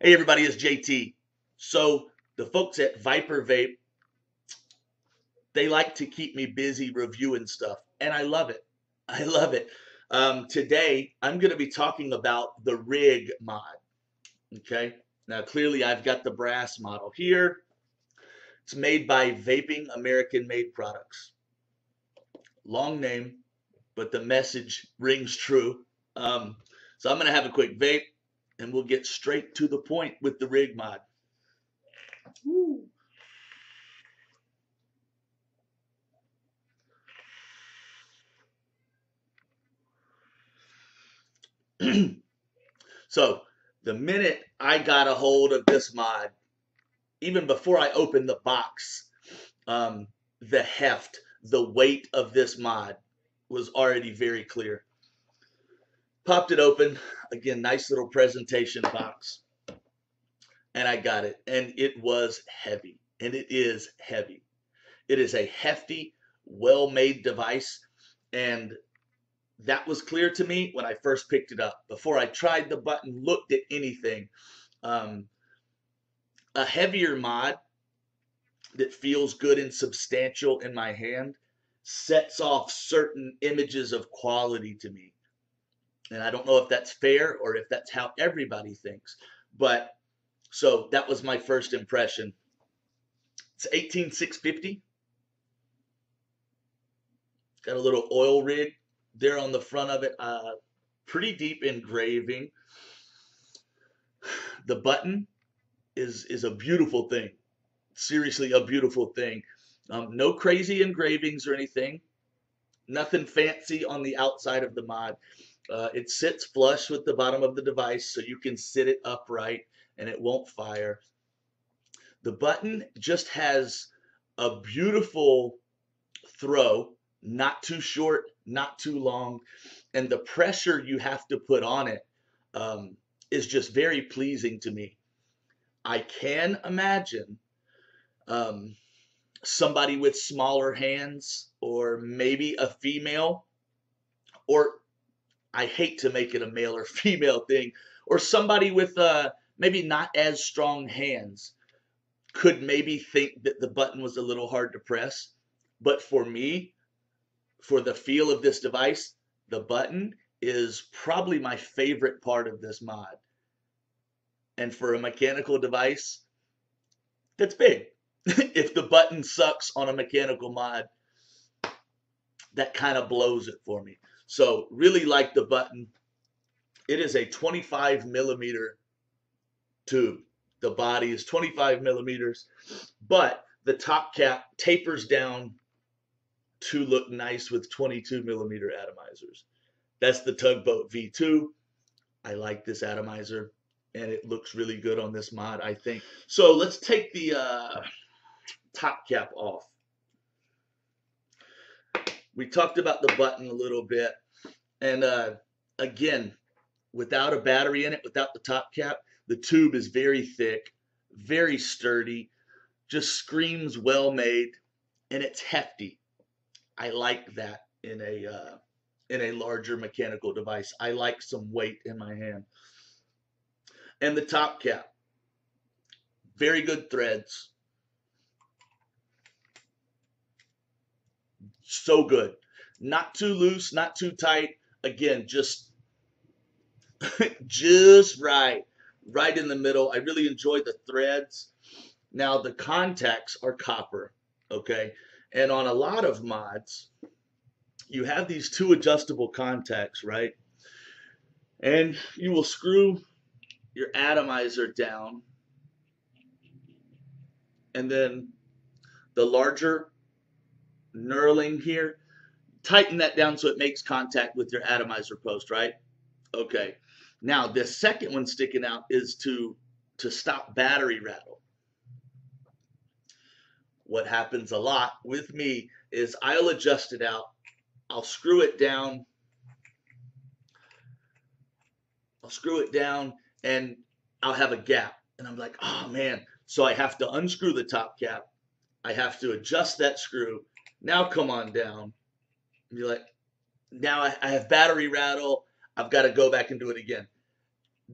Hey everybody, it's JT. So the folks at Viper Vape, they like to keep me busy reviewing stuff, and I love it. I love it. Today I'm going to be talking about the Rig mod. Okay. Now clearly I've got the brass model here. It's made by Vaping American Made Products. Long name, but the message rings true. So I'm going to have a quick vape, and we'll get straight to the point with the Rig mod. Woo. So the minute I got a hold of this mod, even before I opened the box, the heft, the weight of this mod was already very clear. Popped it open, again, nice little presentation box, and I got it. And it was heavy, and it is heavy. It is a hefty, well-made device, and that was clear to me when I first picked it up. Before I tried the button, looked at anything. Um, a heavier mod that feels good and substantial in my hand sets off certain images of quality to me. And I don't know if that's fair or if that's how everybody thinks. But so that was my first impression. It's 18650. Got a little oil rig there on the front of it. Pretty deep engraving. The button is a beautiful thing. Seriously, a beautiful thing. No crazy engravings or anything. Nothing fancy on the outside of the mod. It sits flush with the bottom of the device, so you can sit it upright and it won't fire. The button just has a beautiful throw, not too short, not too long, and the pressure you have to put on it is just very pleasing to me. I can imagine somebody with smaller hands, or maybe a female, or I hate to make it a male or female thing, or somebody with maybe not as strong hands could maybe think that the button was a little hard to press. But for me, for the feel of this device, the button is probably my favorite part of this mod. And for a mechanical device, that's big. If the button sucks on a mechanical mod, that kind of blows it for me. So really like the button. It is a 25 millimeter tube. The body is 25 millimeters, but the top cap tapers down to look nice with 22 millimeter atomizers. That's the Tugboat V2. I like this atomizer, and it looks really good on this mod, I think. So let's take the top cap off. We talked about the button a little bit, and again, without a battery in it, without the top cap, the tube is very thick, very sturdy, just screams well made, and it's hefty. I like that in a larger mechanical device. I like some weight in my hand. And the top cap, very good threads. So good. Not too loose, not too tight. Again, just just right in the middle. I really enjoy the threads. Now the contacts are copper, okay? And on a lot of mods, you have these two adjustable contacts, right? And you will screw your atomizer down, and then the larger knurling here, tighten that down so it makes contact with your atomizer post, right? Okay. Now this second one sticking out is to stop battery rattle. What happens a lot with me is I'll adjust it out, I'll screw it down, and I'll have a gap, and I'm like, oh man. So I have to unscrew the top cap, I have to adjust that screw, now come on down, and you're like, now I have battery rattle, I've got to go back and do it again.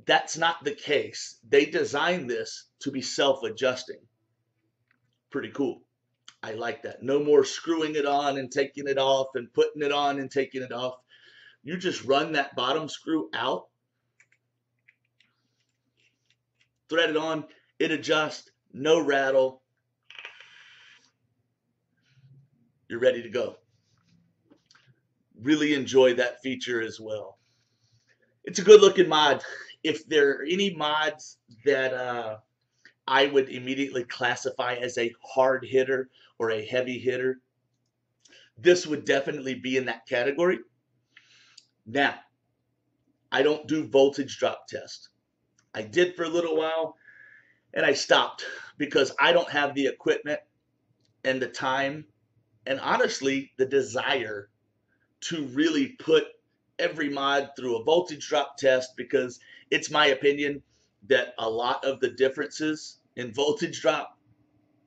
That's not the case. They designed this to be self-adjusting. Pretty cool. I like that. No more screwing it on and taking it off and putting it on and taking it off. You just run that bottom screw out, thread it on, it adjusts, no rattle. You're ready to go. Really enjoy that feature as well. It's a good looking mod. If there are any mods that I would immediately classify as a hard hitter or a heavy hitter, this would definitely be in that category. Now, I don't do voltage drop test. I did for a little while and I stopped because I don't have the equipment and the time and honestly the desire to really put every mod through a voltage drop test, because it's my opinion that a lot of the differences in voltage drop,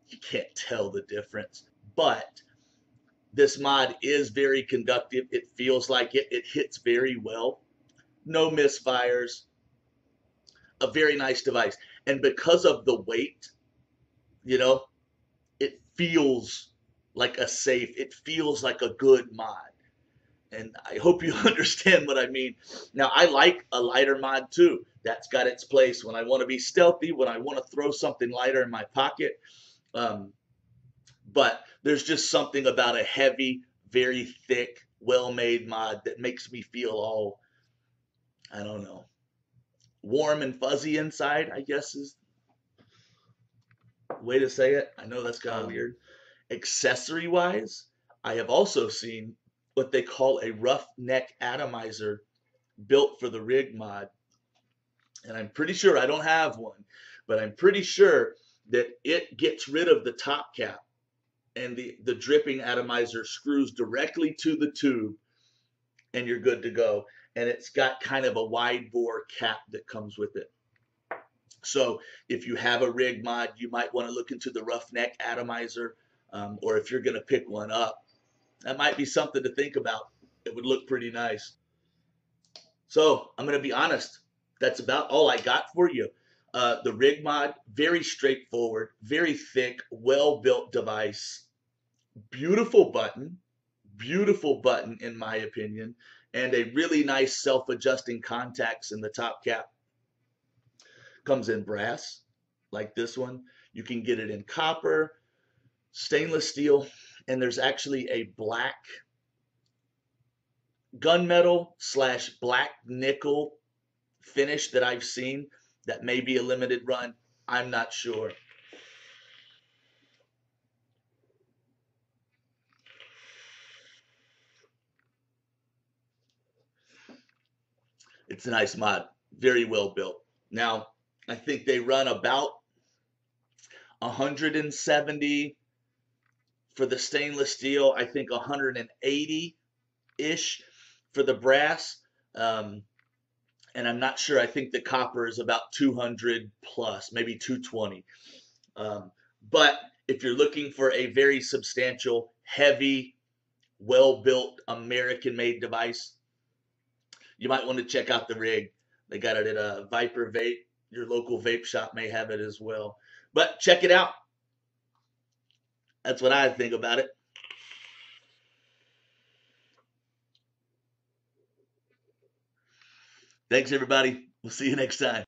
you can't tell the difference. But this mod is very conductive. It feels like it. It hits very well. No misfires. A very nice device. And because of the weight, you know, it feels like a safe, it feels like a good mod. And I hope you understand what I mean. Now, I like a lighter mod too. That's got its place when I want to be stealthy, when I want to throw something lighter in my pocket. But there's just something about a heavy, very thick, well-made mod that makes me feel all, I don't know, warm and fuzzy inside, I guess is the way to say it. I know that's kind of weird. Accessory-wise, I have also seen what they call a roughneck atomizer built for the rig mod. And I'm pretty sure, I don't have one, but I'm pretty sure that it gets rid of the top cap and the dripping atomizer screws directly to the tube and you're good to go. And it's got kind of a wide bore cap that comes with it. So if you have a rig mod, you might want to look into the roughneck atomizer, or if you're going to pick one up, that might be something to think about. It would look pretty nice. So I'm going to be honest, that's about all I got for you. The rig mod, very straightforward, very thick, well-built device. Beautiful button in my opinion, and a really nice self-adjusting contacts in the top cap. Comes in brass, like this one. You can get it in copper, stainless steel, and there's actually a black gunmetal / black nickel finish that I've seen that may be a limited run. I'm not sure. It's a nice mod, very well built. Now, I think they run about 170 for the stainless steel. I think 180-ish for the brass. And I'm not sure. I think the copper is about 200 plus, maybe 220. But if you're looking for a very substantial, heavy, well-built, American-made device, you might want to check out the rig. They got it at a Viper Vape. Your local vape shop may have it as well. But check it out. That's what I think about it. Thanks, everybody. We'll see you next time.